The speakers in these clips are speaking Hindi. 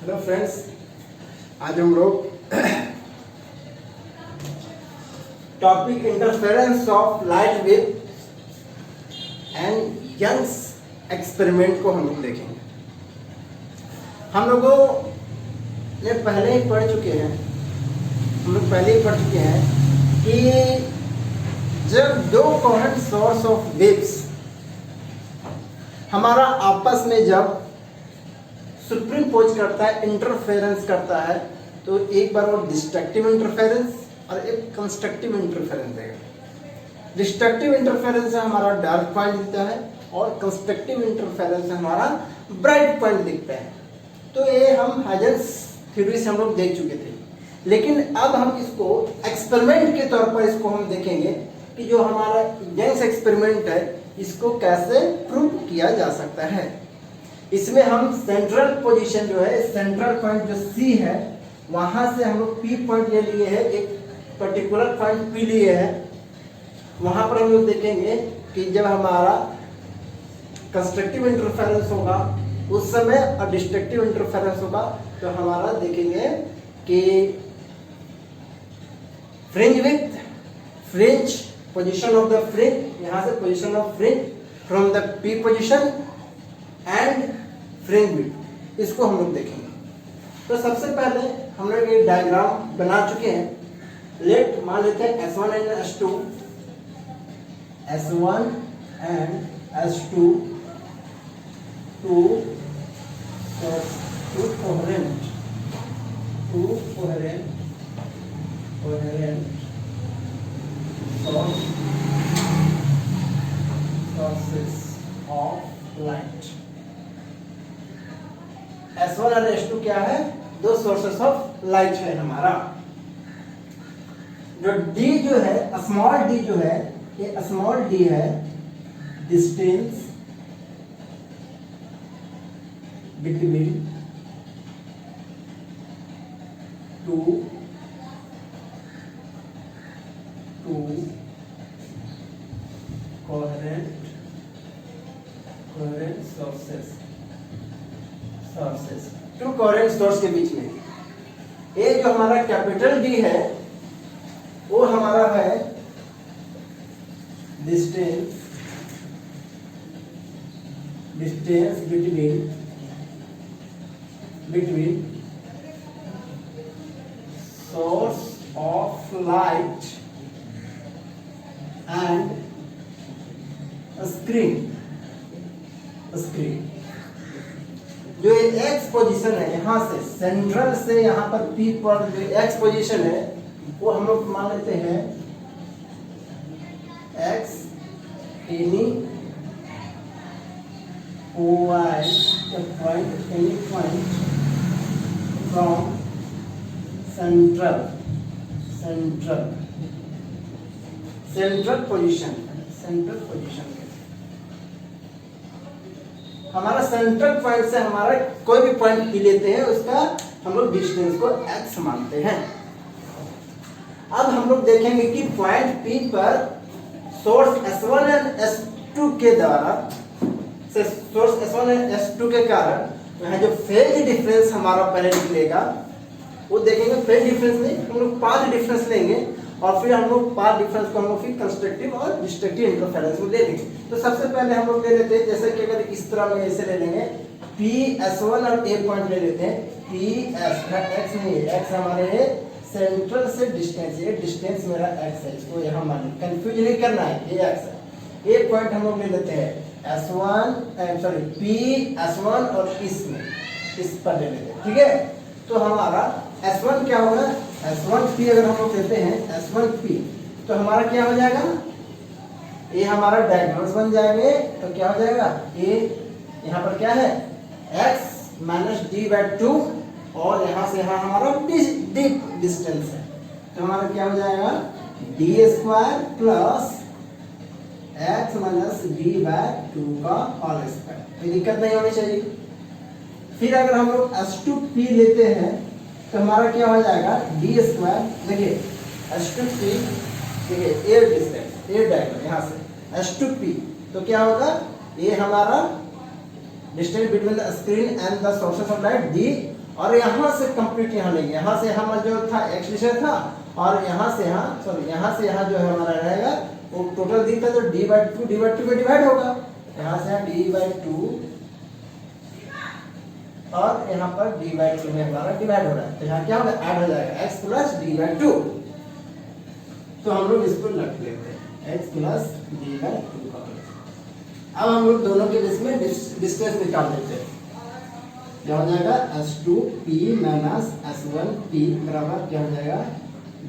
हेलो फ्रेंड्स, आज हम लोग topic interference of light wave and Young's experiment को हम लोग देखेंगे। हम लोगों ने पहले ही पढ़ चुके हैं कि जब दो कोहेरेंट सोर्स ऑफ वेव्स हमारा आपस में जब सुपरइम्पोज करता है, इंटरफेरेंस करता है, तो एक बार वो डिस्ट्रक्टिव इंटरफेरेंस और एक कंस्ट्रक्टिव इंटरफेरेंस देगा। डिस्ट्रक्टिव इंटरफेरेंस से हमारा डार्क पॉइंट दिखता है और कंस्ट्रक्टिव इंटरफेरेंस से हमारा ब्राइट पॉइंट दिखता है। तो ये हम हाइजेंस थ्योरी से हम लोग देख चुके थे, लेकिन अब हम इसको एक्सपेरिमेंट के तौर पर इसको हम देखेंगे कि जो हमारा यंग्स एक्सपेरिमेंट है इसको कैसे प्रूव किया जा सकता है। इसमें हम सेंट्रल पोजीशन जो है, सेंट्रल पॉइंट जो सी है, वहां से हम लोग पी पॉइंट ले लिए हैं, एक पर्टिकुलर पॉइंट पी लिए हैं। वहां पर हम लोग देखेंगे कि जब हमारा कंस्ट्रक्टिव इंटरफेरेंस होगा उस समय और डिस्ट्रक्टिव इंटरफेरेंस होगा तो हमारा देखेंगे कि fringe width, fringe position of the fringe, यहाँ से position of fringe from the P position and fringe width, इसको हम लोग देखेंगे। तो सबसे पहले हम लोग एक डायग्राम बना चुके हैं। लेट मान लेते हैं S1 and S2, S1 and S2 to coherent sources of light। S1 और S2 क्या है? दो सोर्सेस ऑफ लाइट है हमारा। जो D जो है, स्मॉल d जो है, ये स्मॉल d है distance between two coherent sources, to coherent source के बीच में। ये जो हमारा कैपिटल D है वो हमारा है distance between source of light and screen. जो ये एक्स पोजीशन है, यहाँ से सेंट्रल से यहाँ पर पी पर जो एक्स पोजीशन है वो हम लोग मान लेते हैं x any point from central position हमारा सेंट्रल पॉइंट से हमारा कोई भी पॉइंट पी लेते हैं, उसका हम लोग डिस्टेंस को x मानते हैं। अब हम लोग देखेंगे कि पॉइंट P पर सोर्स S1 एंड S2 के द्वारा सोर्स S1 एंड S2 के कारण यहाँ जो फेज डिफरेंस हमारा पहले निकलेगा वो देखेंगे। फेज डिफरेंस नहीं, हम लोग पाथ डिफरेंस लेंगे और फिर हम लोग पाथ डिफरेंस को हम लोग फिर कंस्ट्रक्टिव और डिस्ट्रक्टिव इंटरफेरेंस में ले लेंगे। तो सबसे पहले हम लोग ले लेते हैं, जैसे कि अगर इस तरह में ऐसे ले लेंगे, P S1 और A पॉइंट ले लेते हैं। P S x नहीं है, x हमारे है सेंट्रल से डिस्टेंस, ये डिस्टेंस मेरा x है, इसको यहाँ मान लो, कंफ्यूज नहीं करना है, ये x है। A पॉइंट हम लोग ले लेते हैं P S1 और इस पर ले लेते हैं, ठीक है। तो हमारा S1 क्या होगा? S1P अगर हम लोग लेते हैं S1P तो हमारा क्या हो जाएगा? ये हमारा डायगोनल्स बन जाएंगे, तो क्या हो जाएगा? ये यहाँ पर क्या है? x माइनस d/2 और यहाँ से यहाँ हमारा d डिस्टेंस है, तो हमारा क्या हो जाएगा? d² plus x minus d/2 का होल स्क्वायर। कोई दिक्कत नहीं होनी चाहिए। फिर अगर हम लोग S2P लेते हैं तो हमारा क्या हो जाएगा? d², देखिए S2P, देखिए ए डिस्टेंस, ए डायगोनल यहाँ से S2P, तो क्या होगा? ये हमारा distance between the screen and the sources of light d और यहाँ से कंप्लीट यहाँ लेंगे, यहाँ से हमारा जो था x डिस्टेंस था और यहाँ से यहाँ सॉरी यहाँ से यहाँ जो है हमारा रहेगा वो टोटल दी था तो d/2 में डिवाइड होगा, यहाँ से यहाँ d/2 और यहाँ पर d/2 में हमारा डिवाइड हो रहा है, तो यहाँ क्या होगा ऐड हो जाएगा x प्लस d/2। तो हम लोग इसको रख लेते हैं x प्लस d/2 का। अब हम लोग दोनों के बीच में डिस्टेंस निकाल देते हैं, क्या हो जाएगा s2p माइनस s1p बराबर क्या हो जाएगा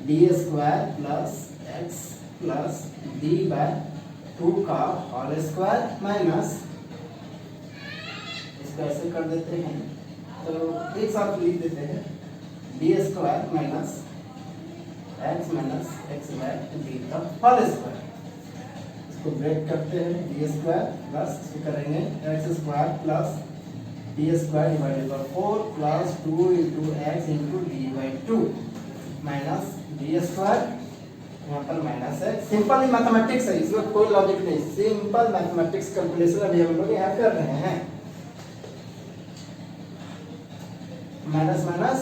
d² plus x plus d/2 का होल स्क्वायर माइनस इसको ऐसे कर देते हैं तो एक साथ लिख देते हैं d² minus x minus x/d का होल स्क्वायर, इसको ब्रेक करते हैं d² प्लस इसको करेंगे x² plus d² divided by 4 plus 2 into x into d/2 minus d², यहाँ पर माइनस है। सिंपल मैथमेटिक्स है, इसमें कोई लॉजिक नहीं, सिंपल मैथमेटिक्स कैलकुलेशन अभी हम लोग यहाँ कर रहे हैं। माइनस माइनस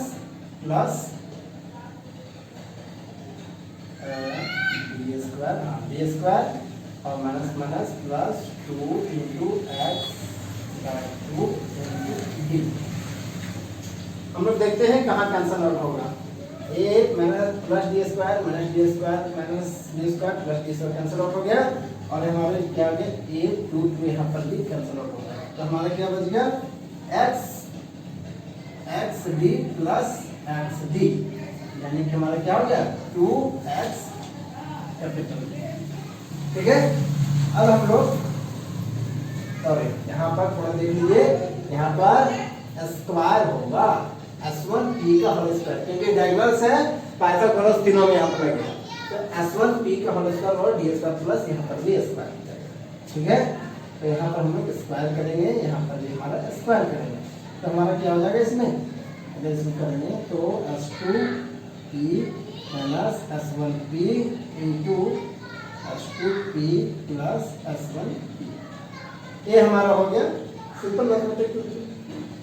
प्लस d² और minus minus plus 2 into x/2 into d। हम लोग देखते हैं कहाँ कैंसल आउट होगा, a minus plus d² minus d² minus d² plus d² cancel out हो गया और हमारे क्या हो गया a 2 यहाँ पर भी कैंसिल आउट हो गया, तो हमारा क्या बच गया xd प्लस xd, यानी कि हमारा क्या हो गया 2x कैपिटल। ठीक है, अब हम लोग सॉरी यहाँ पर थोड़ा देख लीजिए, यहाँ पर स्क्वायर होगा s1p का होल स्क्वायर, क्योंकि डायगोनल्स है पाइथागोरस तीनों में यहाँ पर लगेगा, तो s1p का होल स्क्वायर और d² प्लस यहाँ पर भी स्क्वायर हो जाएगा। ठीक है, तो यहाँ पर हम लोग स्क्वायर करेंगे, यहाँ पर भी हमारा स्क्वायर करेंगे, तो हमारा क्या हो जाएगा इसमें, अगर इसमें करेंगे तो s2p minus s1p into s2p plus s1p, ये हमारा हो गया सिंपल मैथमेटिक्स।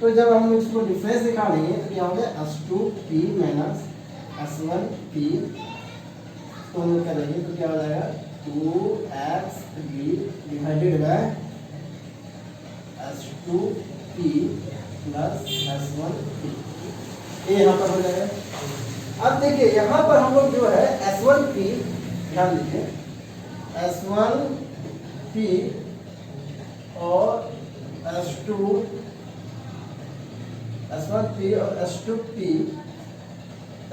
तो जब हम इसको डिफरेंस निकालेंगे तो क्या हो गया s2p माइनस s1p, तो हम लोग करेंगे तो क्या हो जाएगा 2xd divided by s2p plus s1p, ये यहाँ पर हो जाएगा। अब देखिए यहाँ पर हम लोग जो है s1p, ध्यान दीजिए s1p और s1p और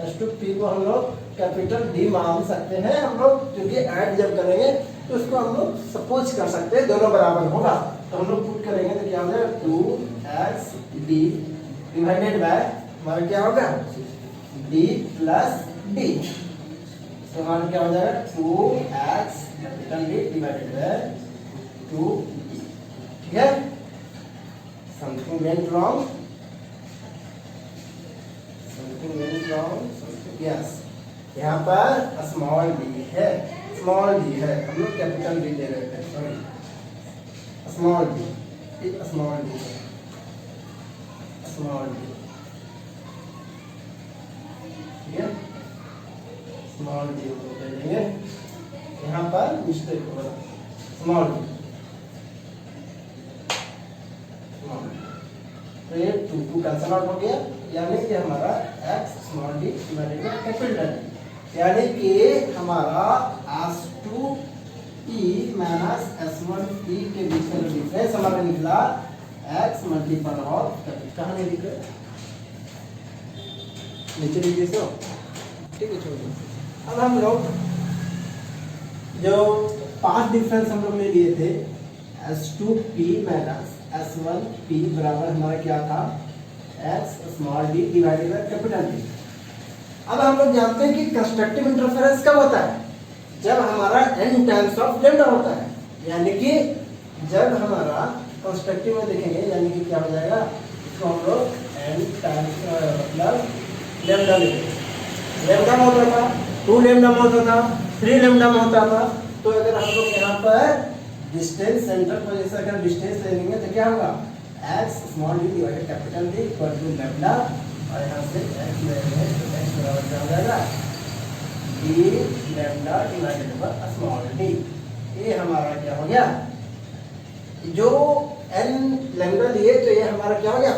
s2p को हम लोग कैपिटल D मान सकते हैं हम लोग, क्योंकि ऐड जब करेंगे तो उसको हम लोग सपोज कर सकते हैं दोनों बराबर होगा, तो हम लोग पुट करेंगे तो क्या हो जाएगा 2xd डिवाइडेड बाय हमारा क्या होगा d प्लस d, तो हमारा क्या हो जाएगा 2x capital D divided by 2d। ठीक है, something went wrong, something went wrong, yes, यहाँ पर स्मॉल d है, स्मॉल d है, हम लोग कैपिटल D ले रहे थे, सॉरी स्मॉल d, एक स्मॉल d है, स्मॉल d, ठीक है, स्मॉल d हम लोग ले लेंगे, यहाँ पर मिस्टेक हो रहा है, स्मॉल d, तो ये 2 कैंसल आउट हो गया, यानी कि हमारा x small d divided by capital D, यानी कि हमारा s2p माइनस s1p के बीच में जो डिफरेंस हमारा निकला x मल्टीपल ऑफ कैपिटल, कहाँ नहीं लिख रहे, नीचे लिख दीजिए, ठीक है छोड़िए। अब हम लोग जो 5 डिफरेंस हम लोग ले लिए थे s2p माइनस s1p बराबर हमारा क्या था x small d divided by capital D। अब हम लोग जानते हैं कि कंस्ट्रक्टिव इंटरफेरेंस कब होता है, जब हमारा n टाइम्स ऑफ लैम्डा होता है, यानी कि जब हमारा कंस्ट्रक्टिव में देखेंगे यानी कि क्या हो जाएगा, इसको हम लोग n टाइम्स मतलब लैम्डा लेंगे, लैम्डा में होता था 2 लैम्डा में होता था 3 लैम्डा में होता था, तो अगर हम लोग यहाँ पर डिस्टेंस सेंटर पोजीशन अगर डिस्टेंस ले लेंगे तो क्या होगा x small d divided capital D equal to lambda और यहाँ से x लेंगे तो x बराबर क्या हो जाएगा, d lambda divided by small d। ये हमारा क्या हो गया, जो n लैम्डा लिए तो ये हमारा क्या हो गया,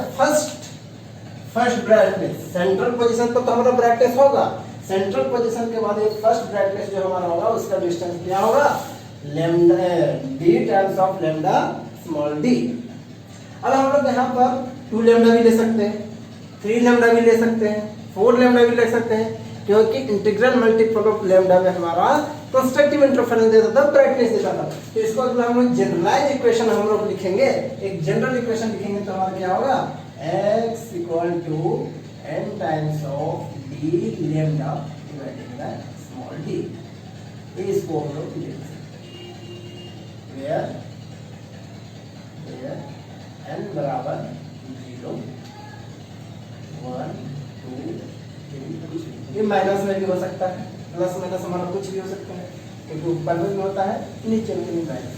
फर्स्ट ब्राइटनेस। सेंट्रल पोजीशन पर तो हमारा ब्राइटनेस होगा, सेंट्रल पोजीशन के बाद ये फर्स्ट ब्राइटनेस जो हमारा होगा उसका डिस्टेंस क्या होगा, lambda d times of lambda small d। अब हम लोग यहाँ पर 2 लैम्डा भी ले सकते हैं, 3 लैम्डा भी ले सकते हैं, 4 लैम्डा भी ले सकते हैं, क्योंकि इंटीग्रल मल्टीपल ऑफ लैम्डा में हमारा कंस्ट्रक्टिव इंटरफेरेंस देता था, ब्राइटनेस देता था। तो इसको अगर हम लोग जनरलाइज इक्वेशन हम लोग लिखेंगे, एक जनरल इक्वेशन लिखेंगे तो हमारा क्या होगा, x equal to n times of d lambda divided by small d। इसको हम लोग लिख सकते हैं वेयर n बराबर 0 1 2 3। ये माइनस में भी हो सकता है, प्लस माइनस हमारा कुछ भी हो सकता है, क्योंकि ऊपर में भी होता है नीचे में भी माइनस।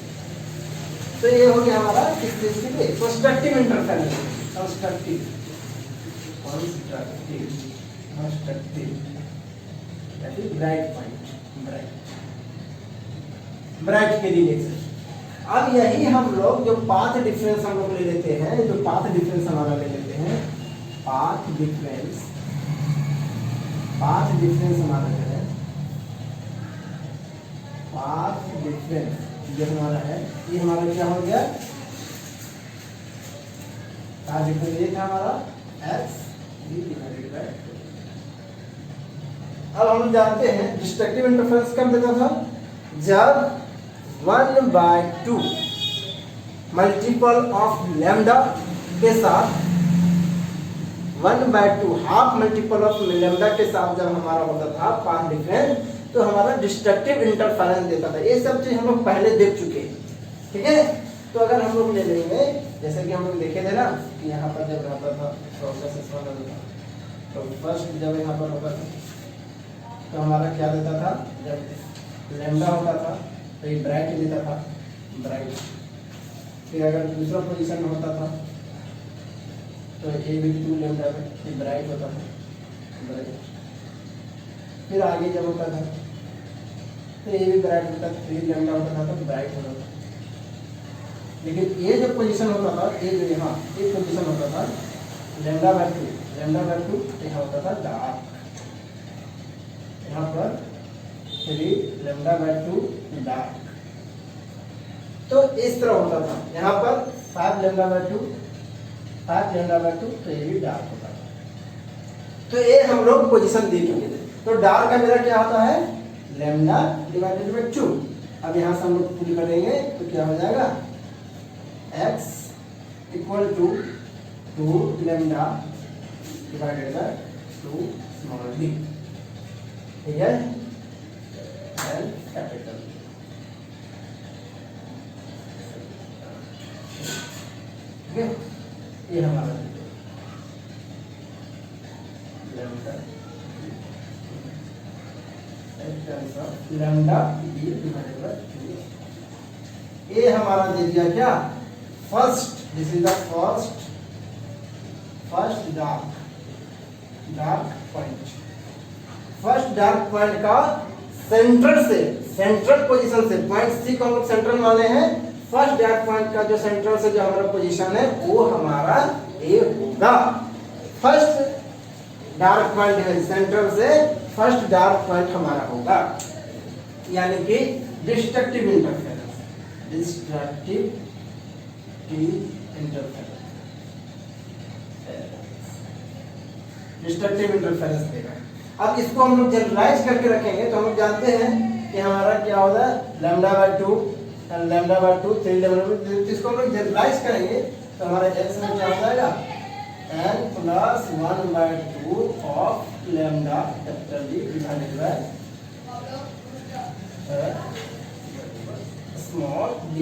तो ये हो गया हमारा किस चीज के लिए, constructive interference. Constructive that is bright point, bright के लिए देख सकते। अब यही हम लोग जो पाथ डिफरेंस हम लोग ले लेते हैं, जो पाथ डिफरेंस हमारा ले लेते हैं, पाथ डिफरेंस हमारा जो है, पाथ डिफरेंस जो हमारा है, ये हमारा क्या हो गया, पाथ डिफरेंस ये था हमारा x d डिवाइडेड बाय 2। अब हम जानते हैं डिस्ट्रक्टिव इंटरफेरेंस कब देता था, जब 1/2 मल्टीपल ऑफ लैम्डा के साथ 1/2 हाफ मल्टीपल ऑफ लैम्डा के साथ जब हमारा होता था पाथ डिफरेंस, तो हमारा डिस्ट्रक्टिव इंटरफेरेंस देता था। ये सब चीज हम लोग पहले देख चुके हैं, ठीक है। तो अगर हम लोग ले लेंगे, जैसे कि हम लोग देखे थे ना कि यहाँ पर जब रहता था प्रोसेस इस वाला था, तो फर्स्ट जब यहाँ पर होता था तो हमारा क्या देता था, जब लैम्डा होता था तो ये ब्राइट देता था, ब्राइट। फिर अगर दूसरा पोजीशन में होता था तो ये भी 2 लैम्डा में ये ब्राइट होता था, ब्राइट। फिर आगे जब होता था तो ये भी ब्राइट होता था, 3 लैम्डा होता था तो ब्राइट होता था। लेकिन ये जो पोजीशन होता था, ये जो यहाँ ये पोजीशन होता था λ/2, यहाँ होता था डार्क। यहाँ पर 3 λ/2 डार्क। तो इस तरह होता था, यहाँ पर 5 λ/2 तो ये भी डार्क होता था। तो ये हम लोग पोजीशन दे चुके थे। तो डार्क का मेरा क्या होता है, λ/2। अब यहाँ से हम लोग पुल करेंगे तो क्या हो जाएगा, x equal to 2 lambda divided by 2 small d, ठीक है, L कैपिटल। ठीक है, ये हमारा लैम्डा d डिवाइडेड बाय 2। ये हमारा दे दिया क्या, first, this is the first dark point. First dark point का सेंट्रल पोजीशन से, पॉइंट सी को हम लोग सेंट्रल माने हैं, फर्स्ट डार्क पॉइंट का जो सेंट्रल से जो हमारा पोजीशन है वो हमारा ए होगा। फर्स्ट डार्क पॉइंट है सेंट्रल से, फर्स्ट डार्क पॉइंट हमारा होगा, यानी कि डिस्ट्रक्टिव इंटरफेरेंस देगा। अब इसको हम लोग जनरलाइज करके रखेंगे तो हम लोग जानते हैं कि हमारा क्या होगा, λ/2 3 λ/2। इसको हम लोग जनरलाइज करेंगे तो हमारा x में क्या हो जाएगा, n + 1/2 of lambda capital D divided by small d।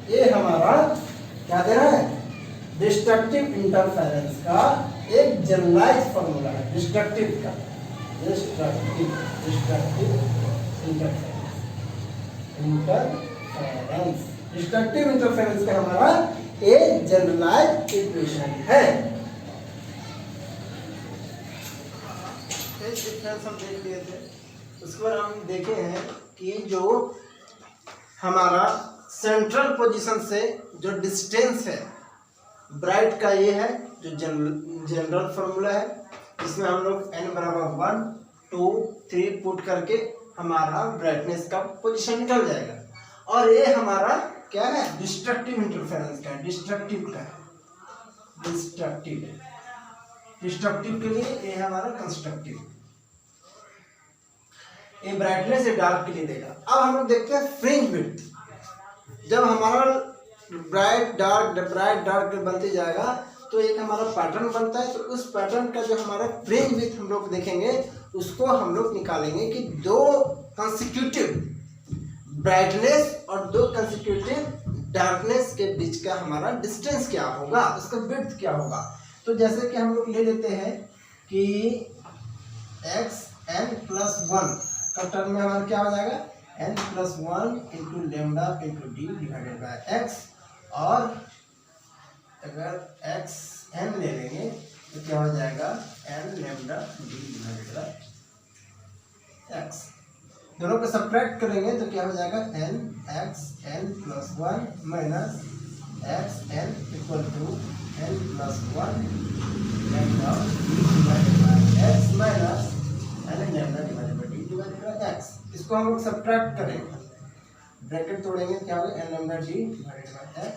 ये हमारा क्या दे रहा है, डिस्ट्रक्टिव इंटरफेरेंस का एक जनरलाइज फॉर्मूला है, डिस्ट्रक्टिव इंटरफेरेंस का हमारा एक जनरलाइज इक्वेशन है। फेज डिफरेंस हम देख लिए थे। उसके बाद हम देखे हैं कि जो हमारा सेंट्रल पोजीशन से जो डिस्टेंस है ब्राइट का, ये है जो जनरल फॉर्मूला है, इसमें हम लोग n बराबर 1 2 3 पुट करके हमारा ब्राइटनेस का पोजीशन निकल जाएगा। और ये हमारा क्या है, डिस्ट्रक्टिव इंटरफेरेंस का है, डिस्ट्रक्टिव का है, डिस्ट्रक्टिव के लिए ये हमारा कंस्ट्रक्टिव। ये ब्राइटनेस ये डार्क के लिए देगा। अब हम लोग देखते हैं फ्रिंज विड्थ। जब हमारा ब्राइट डार्क बनते जाएगा तो एक हमारा पैटर्न बनता है। तो उस पैटर्न का जो हमारा फ्रिंज विड्थ हम लोग देखेंगे, उसको हम लोग निकालेंगे कि दो कंसेक्यूटिव ब्राइटनेस और दो कंसेक्यूटिव डार्कनेस के बीच का हमारा डिस्टेंस क्या होगा, उसका विड्थ क्या होगा। तो जैसे कि हम लोग ले लेते हैं कि xn+1 का टर्म में हमारा क्या हो जाएगा, n+1 into lambda into D divided by x। और अगर xn ले लेंगे तो क्या हो जाएगा, n lambda D divided by x। दोनों को सब्ट्रैक्ट करेंगे तो क्या हो जाएगा, nxn+1 minus xn equal to n+1 lambda D divided by x minus n lambda divided by D divided by x। इसको हम लोग सब्ट्रैक्ट करेंगे, ब्रैकेट तोड़ेंगे, क्या होगा, n lambda D divided by x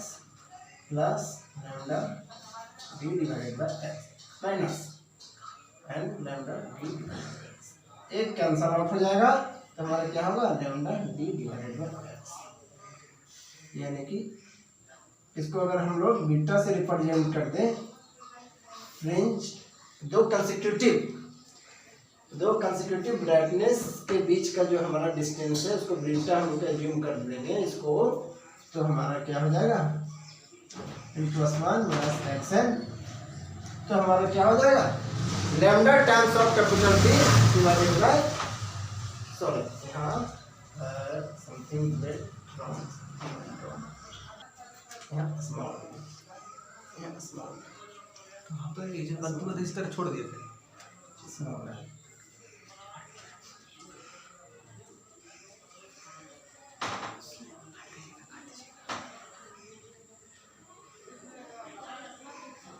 plus lambda D divided by x minus n lambda D divided by x। एक कैंसल आउट हो जाएगा तो हमारा क्या होगा, lambda D divided by x। यानी कि इसको अगर हम लोग बीटा से रिप्रेजेंट कर दें, फ्रिंज दो कंसेक्यूटिव ब्राइटनेस के बीच का जो हमारा डिस्टेंस है उसको बीटा हम लोग एज्यूम कर लेंगे इसको, तो हमारा क्या हो जाएगा, n+1 माइनस xn। तो हमारा क्या हो जाएगा, lambda times of capital T divided by, sorry यहाँ समथिंग वेट रॉन्ग, यहाँ स्मॉल वहाँ पर ये जो बंधु को इस तरह छोड़ दिए थे, स्मॉल है।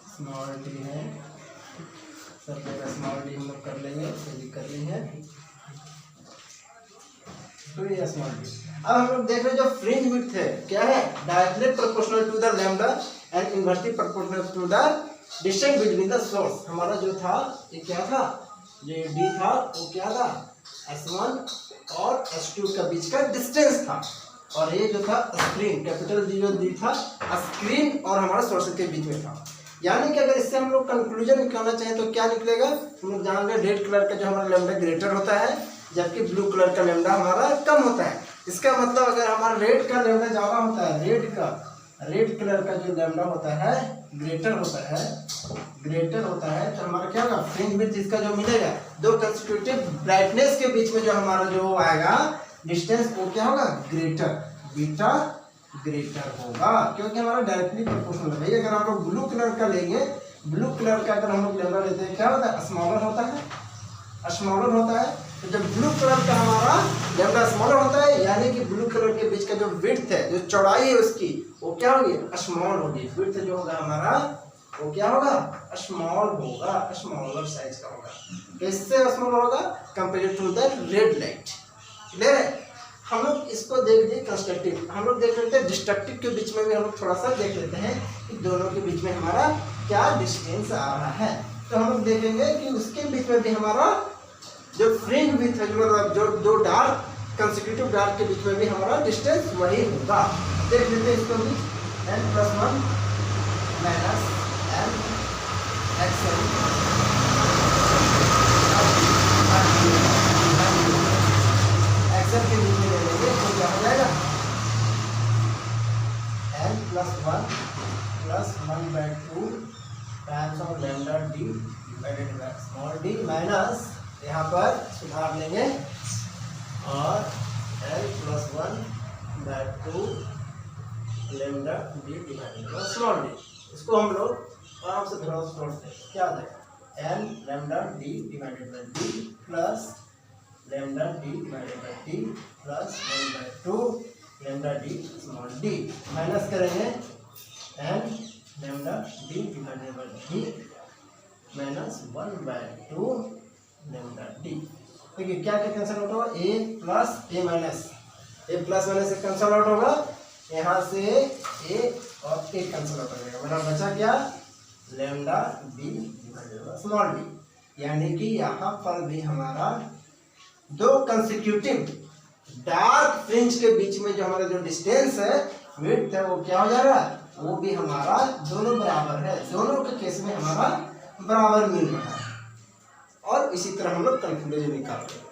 स्मॉल डी है, सब जगह स्मॉल डी हम लोग कर लेंगे, कोई दिक्कत नहीं है। तो ये स्मॉल डी। अब हम लोग देख रहे हैं जो फ्रिंज विड्थ है क्या है, directly proportional to the lambda and inversely proportional to the distance between the source. हमारा जो था ये क्या था, ये डी था, वो क्या था, S1 और S2 का बीच का डिस्टेंस था। और ये जो था स्क्रीन, कैपिटल डी जो डी था स्क्रीन और हमारा सोर्स के बीच में था। यानी कि अगर इससे हम लोग कंक्लूजन निकालना चाहें तो क्या निकलेगा, हम लोग जान रहे रेड कलर का जो हमारा लैम्डा ग्रेटर होता है जबकि ब्लू कलर का लैम्डा हमारा कम होता है। इसका मतलब अगर हमारा रेड का लैम्डा ज़्यादा होता है, रेड कलर का जो लैम्डा होता है ग्रेटर होता है तो हमारा क्या होगा, फ्रिंज विड्थ इसका जो मिलेगा, दो कंसेक्यूटिव ब्राइटनेस के बीच में जो हमारा जो आएगा डिस्टेंस वो क्या होगा, बीटा ग्रेटर होगा, क्योंकि हमारा डायरेक्टली प्रोपोर्शनल है। भाई अगर हम लोग ब्लू कलर का लेंगे, ब्लू कलर का अगर हम लोग लैम्डा लेते हैं क्या होता है, स्मॉलर होता है। तो जब ब्लू कलर का हमारा लैम्डा स्मॉलर होता है यानी कि ब्लू कलर के बीच का जो विड्थ है, जो चौड़ाई है उसकी, वो क्या होगी, स्मॉल होगी। विड्थ जो होगा हमारा वो क्या होगा, स्मॉल होगा, स्मॉलर साइज का होगा। कैसे स्मॉल होगा, compare to the red light. Clear है। हम लोग इसको देख दिए कंस्ट्रक्टिव, हम लोग देख लेते हैं डिस्ट्रक्टिव के बीच में भी हम लोग थोड़ा सा देख लेते हैं कि दोनों के बीच में हमारा क्या डिस्टेंस आ रहा है। तो हम लोग देखेंगे कि उसके बीच में भी हमारा जो फ्रिंज विड्थ है, मतलब जो दो डार्क कंसेक्यूटिव डार्क के बीच में भी हमारा डिस्टेंस वही होगा। देख लेते हैं इसको भी, n+1 माइनस xn के बीच में ले लेंगे तो क्या हो जाएगा, n+1 plus 1/2 times of lambda D divided by small D minus, यहाँ पर सुधार लेंगे, और n+1/2 lambda D divided by small D. इसको हम लोग आराम से थोड़ा सोचते हैं क्या आ जाएगा, L lambda D divided by D plus lambda D divided by D plus 1/2 lambda D small D minus करेंगे N lambda D divided by D minus 1/2 lambda D. देखिए क्या क्या कैंसिल आउट होगा, ए प्लस ए माइनस से कैंसिल आउट होगा, यहाँ से ए और ए कैंसिल आउट हो जाएगा, मेरा बचा क्या lambda D divided by small D. यानी कि यहाँ पर भी हमारा दो कंसेक्यूटिव डार्क फ्रिंज के बीच में जो हमारा जो डिस्टेंस है विड्थ है वो क्या हो जाएगा, वो भी हमारा दोनों बराबर है, दोनों के केस में हमारा बराबर मिल रहा है। और इसी तरह हम लोग कंक्लूजन निकालते हैं।